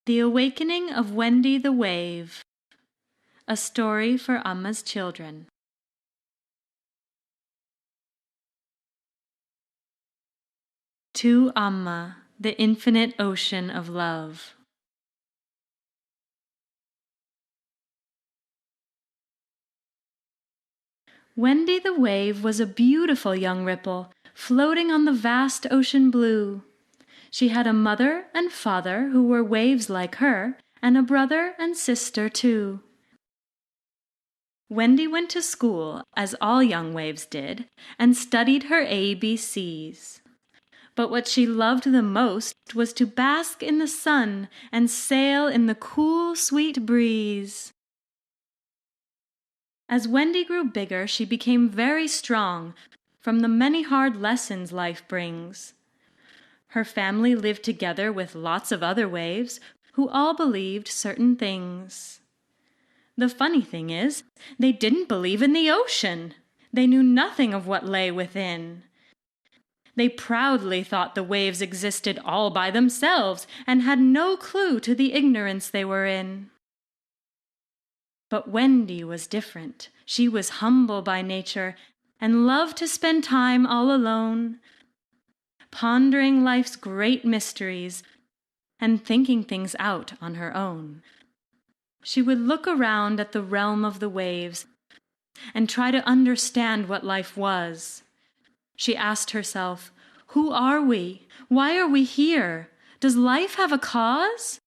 The Awakening of Wendy the Wave. A story for Amma's children. To Amma, the infinite ocean of love. Wendy the Wave was a beautiful young ripple, floating on the vast ocean blue. She had a mother and father who were waves like her, and a brother and sister too. Wendy went to school, as all young waves did, and studied her ABCs. But what she loved the most was to bask in the sun and sail in the cool, sweet breeze. As Wendy grew bigger, she became very strong from the many hard lessons life brings. Her family lived together with lots of other waves who all believed certain things. The funny thing is, they didn't believe in the ocean. They knew nothing of what lay within. They proudly thought the waves existed all by themselves and had no clue to the ignorance they were in. But Wendy was different. She was humble by nature and loved to spend time all alone, pondering life's great mysteries and thinking things out on her own. She would look around at the realm of the waves and try to understand what life was. She asked herself, "Who are we? Why are we here? Does life have a cause?"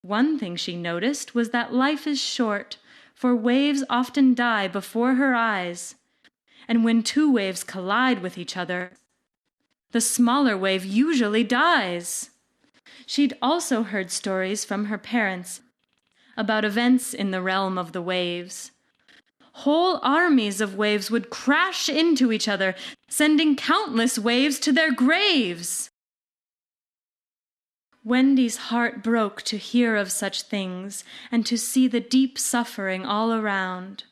One thing she noticed was that life is short, for waves often die before her eyes. And when two waves collide with each other, the smaller wave usually dies. She'd also heard stories from her parents about events in the realm of the waves. Whole armies of waves would crash into each other, sending countless waves to their graves. Wendy's heart broke to hear of such things and to see the deep suffering all around.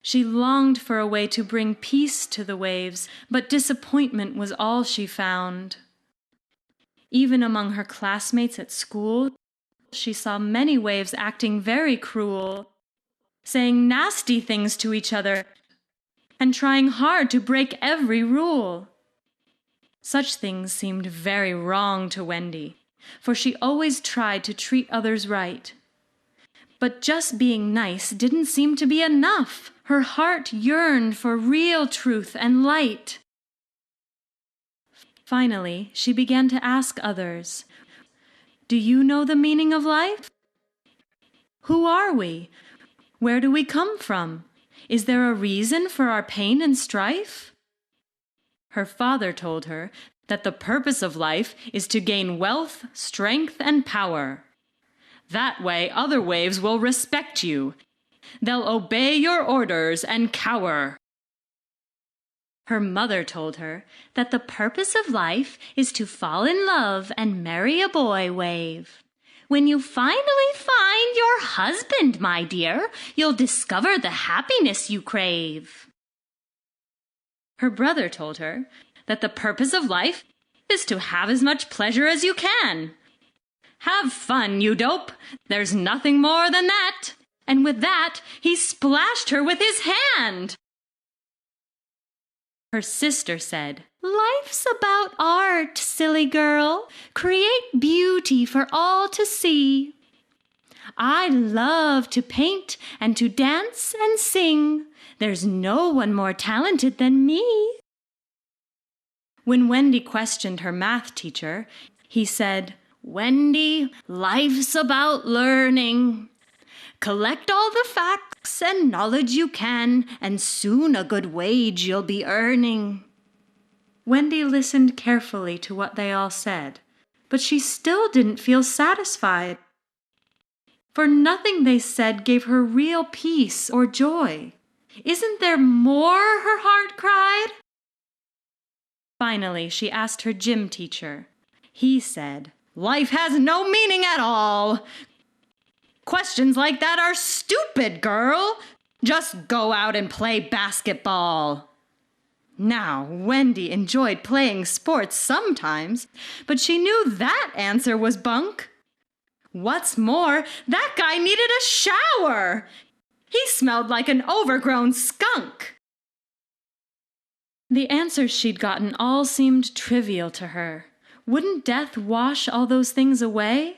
She longed for a way to bring peace to the waves, but disappointment was all she found. Even among her classmates at school, she saw many waves acting very cruel, saying nasty things to each other, and trying hard to break every rule. Such things seemed very wrong to Wendy, for she always tried to treat others right. But just being nice didn't seem to be enough. Her heart yearned for real truth and light. Finally, she began to ask others, "Do you know the meaning of life? Who are we? Where do we come from? Is there a reason for our pain and strife?" Her father told her that the purpose of life is to gain wealth, strength, and power. That way other waves will respect you. They'll obey your orders and cower. Her mother told her that the purpose of life is to fall in love and marry a boy wave. When you finally find your husband, my dear, you'll discover the happiness you crave. Her brother told her that the purpose of life is to have as much pleasure as you can. Have fun, you dope. There's nothing more than that. And with that, he splashed her with his hand. Her sister said, "Life's about art, silly girl. Create beauty for all to see. I love to paint and to dance and sing. There's no one more talented than me." When Wendy questioned her math teacher, he said, "Wendy, life's about learning. Collect all the facts and knowledge you can, and soon a good wage you'll be earning." Wendy listened carefully to what they all said, but she still didn't feel satisfied. For nothing they said gave her real peace or joy. "Isn't there more?" her heart cried. Finally, she asked her gym teacher. He said, "Life has no meaning at all. Questions like that are stupid, girl. Just go out and play basketball." Now, Wendy enjoyed playing sports sometimes, but she knew that answer was bunk. What's more, that guy needed a shower. He smelled like an overgrown skunk. The answers she'd gotten all seemed trivial to her. Wouldn't death wash all those things away?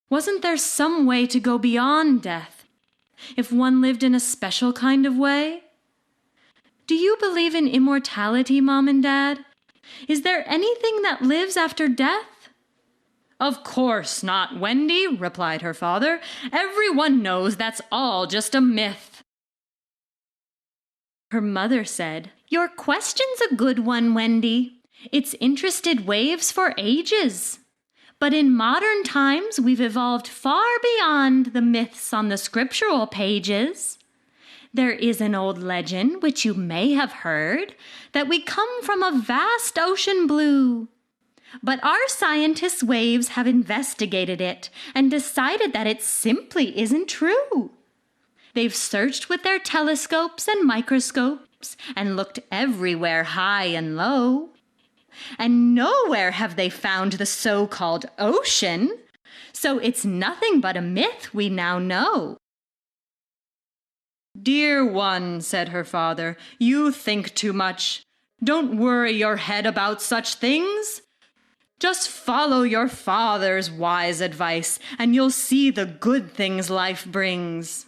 Wasn't there some way to go beyond death, if one lived in a special kind of way? Do you believe in immortality, Mom and Dad? Is there anything that lives after death? Of course not, Wendy, replied her father. Everyone knows that's all just a myth. Her mother said, Your question's a good one, Wendy. It's interested waves for ages. But in modern times, we've evolved far beyond the myths on the scriptural pages. There is an old legend, which you may have heard, that we come from a vast ocean blue. But our scientists' waves have investigated it and decided that it simply isn't true. They've searched with their telescopes and microscopes and looked everywhere high and low. And nowhere have they found the so-called ocean, so it's nothing but a myth we now know. Dear one, said her father, you think too much. Don't worry your head about such things. Just follow your father's wise advice, and you'll see the good things life brings.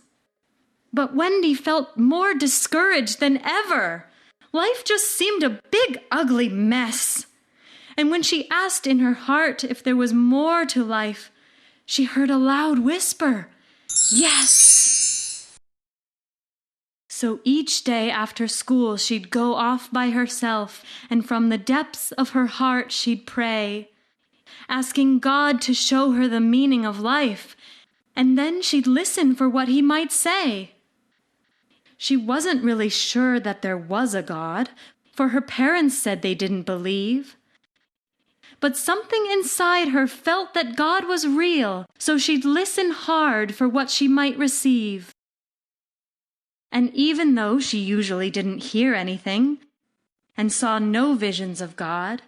But Wendy felt more discouraged than ever. Life just seemed a big, ugly mess. And when she asked in her heart if there was more to life, she heard a loud whisper, Yes! So each day after school she'd go off by herself, and from the depths of her heart she'd pray, asking God to show her the meaning of life, and then she'd listen for what he might say. She wasn't really sure that there was a God, for her parents said they didn't believe. But something inside her felt that God was real, so she'd listen hard for what she might receive. And even though she usually didn't hear anything and saw no visions of God,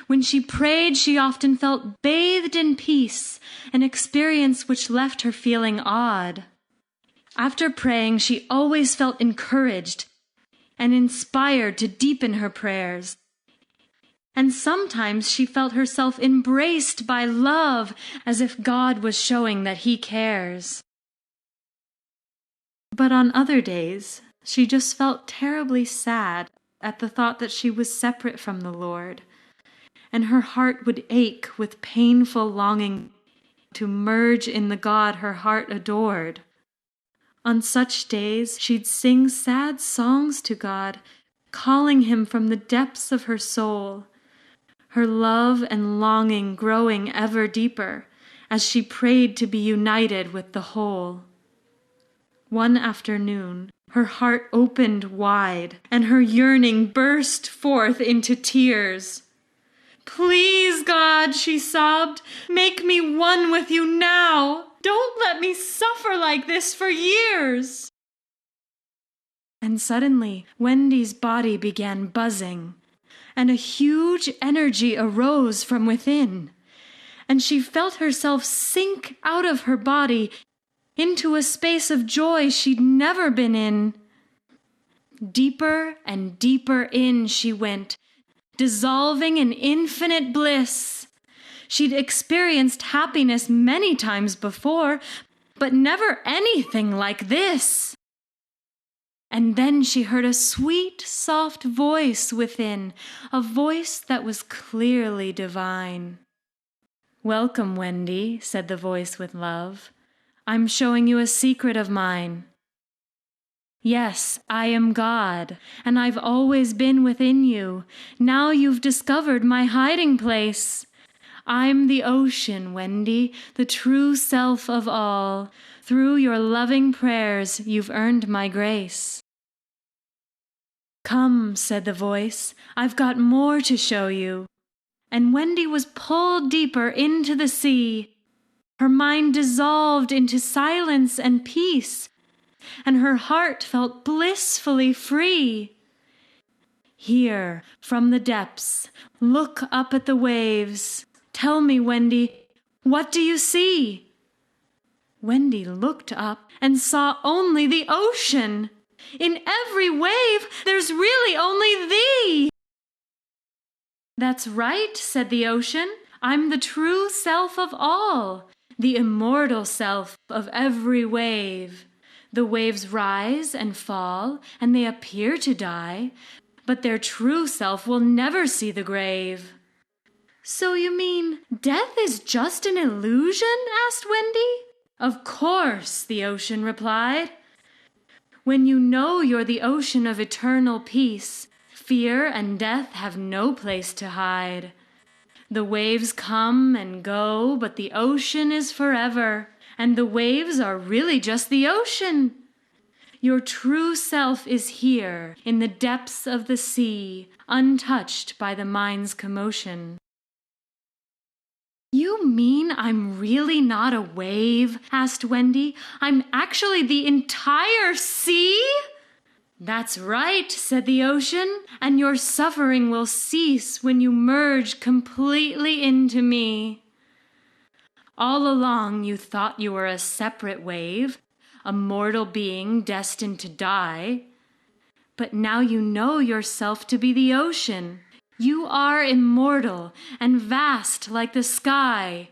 when she prayed, she often felt bathed in peace, an experience which left her feeling odd. After praying, she always felt encouraged and inspired to deepen her prayers. And sometimes she felt herself embraced by love, as if God was showing that he cares. But on other days, she just felt terribly sad at the thought that she was separate from the Lord, and her heart would ache with painful longing to merge in the God her heart adored. On such days, she'd sing sad songs to God, calling him from the depths of her soul, her love and longing growing ever deeper as she prayed to be united with the whole. One afternoon, her heart opened wide, and her yearning burst forth into tears. Please, God, she sobbed, make me one with you now. Don't let me suffer like this for years. And suddenly, Wendy's body began buzzing, and a huge energy arose from within, and she felt herself sink out of her body into a space of joy she'd never been in. Deeper and deeper in she went, dissolving in infinite bliss. She'd experienced happiness many times before, but never anything like this. And then she heard a sweet, soft voice within, a voice that was clearly divine. Welcome, Wendy, said the voice with love. I'm showing you a secret of mine. Yes, I am God, and I've always been within you. Now you've discovered my hiding place. I'm the ocean, Wendy, the true self of all. Through your loving prayers, you've earned my grace. Come, said the voice, I've got more to show you. And Wendy was pulled deeper into the sea. Her mind dissolved into silence and peace, and her heart felt blissfully free. Here, from the depths, look up at the waves. Tell me, Wendy, what do you see? Wendy looked up and saw only the ocean. In every wave, there's really only thee. That's right, said the ocean. I'm the true self of all, the immortal self of every wave. The waves rise and fall, and they appear to die, but their true self will never see the grave. So you mean death is just an illusion? Asked Wendy. Of course, the ocean replied. When you know you're the ocean of eternal peace, fear and death have no place to hide. The waves come and go, but the ocean is forever, and the waves are really just the ocean. Your true self is here, in the depths of the sea, untouched by the mind's commotion. You mean I'm really not a wave? Asked Wendy. I'm actually the entire sea? That's right, said the ocean, and your suffering will cease when you merge completely into me. All along you thought you were a separate wave, a mortal being destined to die. But now you know yourself to be the ocean. You are immortal and vast like the sky.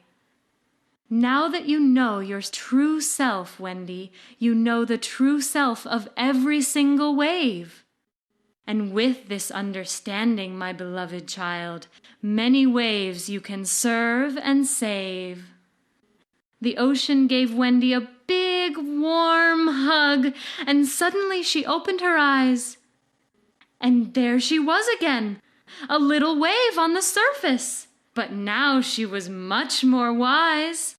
Now that you know your true self, Wendy, you know the true self of every single wave. And with this understanding, my beloved child, many waves you can serve and save. The ocean gave Wendy a big, warm hug, and suddenly she opened her eyes. And there she was again, a little wave on the surface. But now she was much more wise.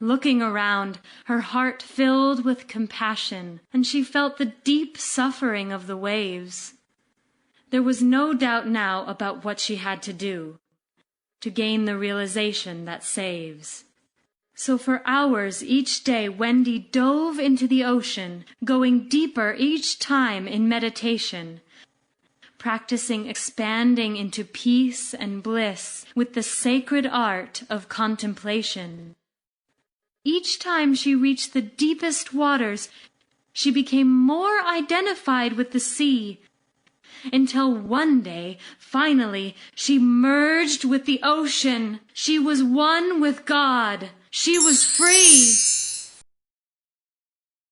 Looking around, her heart filled with compassion, and she felt the deep suffering of the waves. There was no doubt now about what she had to do, to gain the realization that saves. So for hours each day, Wendy dove into the ocean, going deeper each time in meditation, practicing expanding into peace and bliss with the sacred art of contemplation. Each time she reached the deepest waters, she became more identified with the sea, until one day, finally, she merged with the ocean. She was one with God. She was free.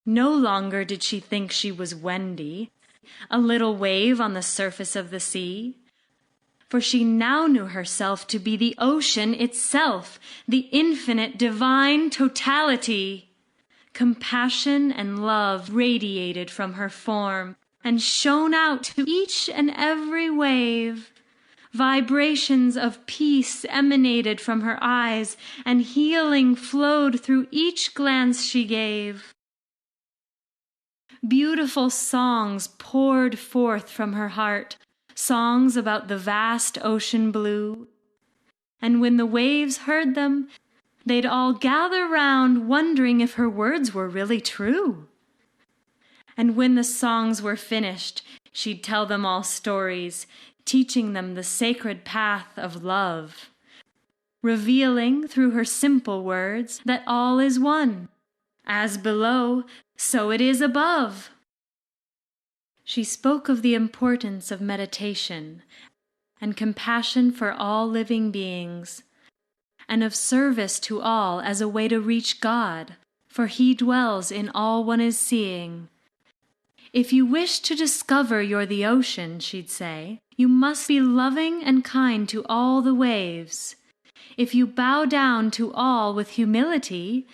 No longer did she think she was Wendy, a little wave on the surface of the sea, for she now knew herself to be the ocean itself, the infinite divine totality. Compassion and love radiated from her form and shone out to each and every wave. Vibrations of peace emanated from her eyes, and healing flowed through each glance she gave. Beautiful songs poured forth from her heart, songs about the vast ocean blue. And when the waves heard them, they'd all gather round, wondering if her words were really true. And when the songs were finished, she'd tell them all stories, teaching them the sacred path of love, revealing through her simple words that all is one. As below, so it is above. She spoke of the importance of meditation and compassion for all living beings, and of service to all as a way to reach God, for He dwells in all one is seeing. If you wish to discover you're the ocean, she'd say, you must be loving and kind to all the waves. If you bow down to all with humility,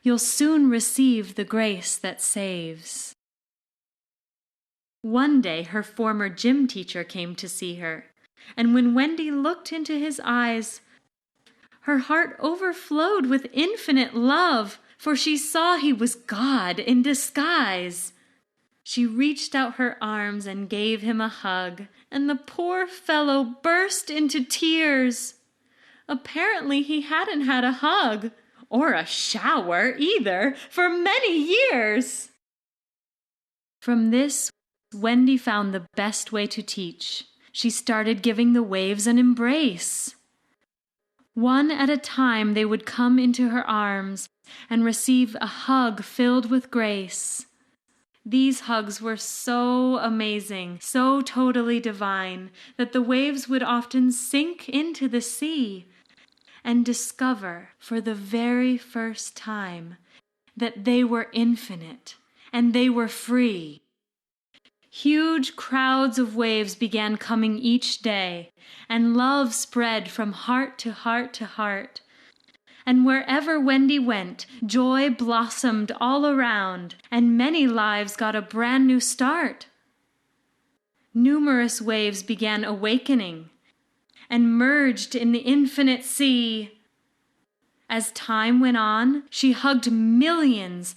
you'll soon receive the grace that saves. One day her former gym teacher came to see her, and when Wendy looked into his eyes, her heart overflowed with infinite love, for she saw he was God in disguise. She reached out her arms and gave him a hug, and the poor fellow burst into tears. Apparently he hadn't had a hug, or a shower either, for many years. From this, Wendy found the best way to teach. She started giving the waves an embrace. One at a time, they would come into her arms and receive a hug filled with grace. These hugs were so amazing, so totally divine, that the waves would often sink into the sea and discover for the very first time that they were infinite and they were free. Huge crowds of waves began coming each day, and love spread from heart to heart to heart. And wherever Wendy went, joy blossomed all around, and many lives got a brand new start. Numerous waves began awakening and merged in the infinite sea. As time went on, she hugged millions,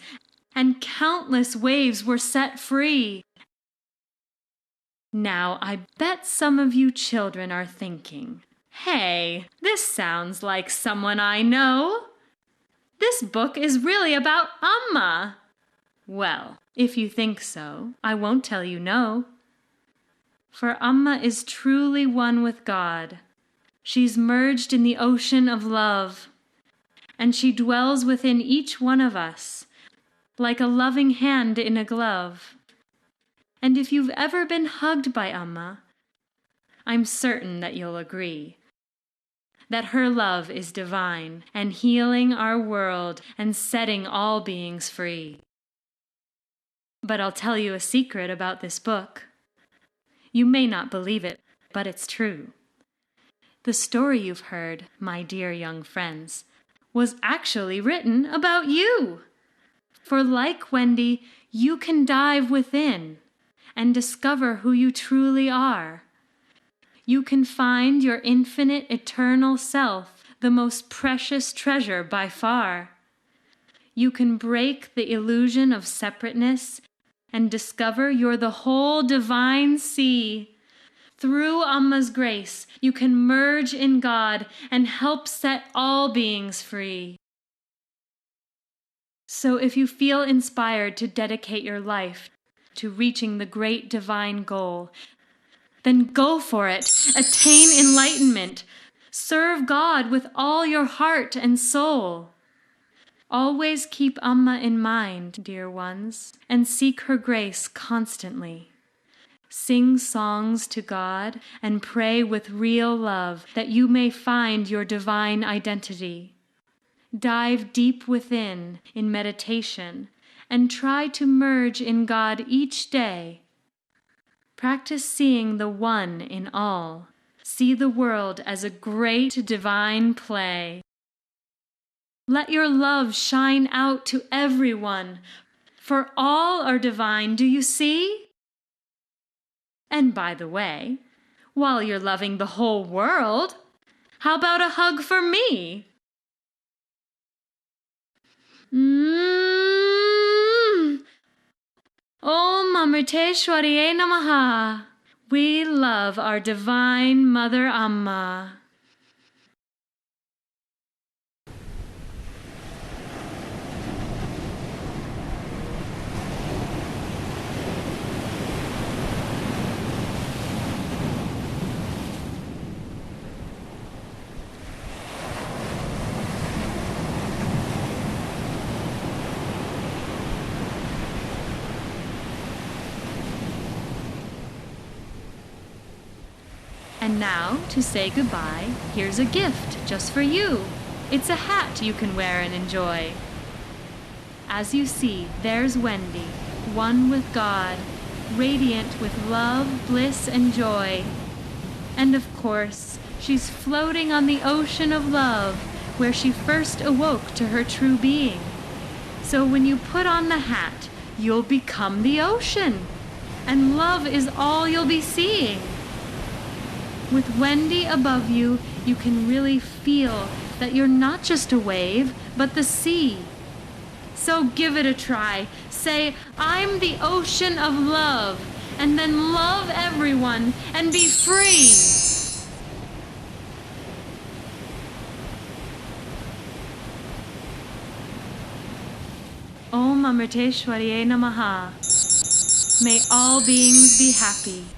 and countless waves were set free. Now, I bet some of you children are thinking, "Hey, this sounds like someone I know. This book is really about Amma." Well, if you think so, I won't tell you no. For Amma is truly one with God. She's merged in the ocean of love, and she dwells within each one of us, like a loving hand in a glove. And if you've ever been hugged by Amma, I'm certain that you'll agree that her love is divine and healing our world and setting all beings free. But I'll tell you a secret about this book. You may not believe it, but it's true. The story you've heard, my dear young friends, was actually written about you. For like Wendy, you can dive within and discover who you truly are. You can find your infinite, eternal self, the most precious treasure by far. You can break the illusion of separateness and discover you're the whole divine sea. Through Amma's grace, you can merge in God and help set all beings free. So if you feel inspired to dedicate your life to reaching the great divine goal, then go for it. Attain enlightenment. Serve God with all your heart and soul. Always keep Amma in mind, dear ones, and seek her grace constantly. Sing songs to God and pray with real love that you may find your divine identity. Dive deep within in meditation and try to merge in God each day. Practice seeing the one in all. See the world as a great divine play. Let your love shine out to everyone, for all are divine, do you see? And by the way, while you're loving the whole world, how about a hug for me? Om Amriteshwariye Namaha. We love our divine Mother Amma. And now, to say goodbye, here's a gift just for you. It's a hat you can wear and enjoy. As you see, there's Wendy, one with God, radiant with love, bliss, and joy. And of course, she's floating on the ocean of love, where she first awoke to her true being. So when you put on the hat, you'll become the ocean, and love is all you'll be seeing. With Wendy above you, you can really feel that you're not just a wave, but the sea. So give it a try. Say, "I'm the ocean of love," and then love everyone and be free. Om Amriteshwariye Namaha. May all beings be happy.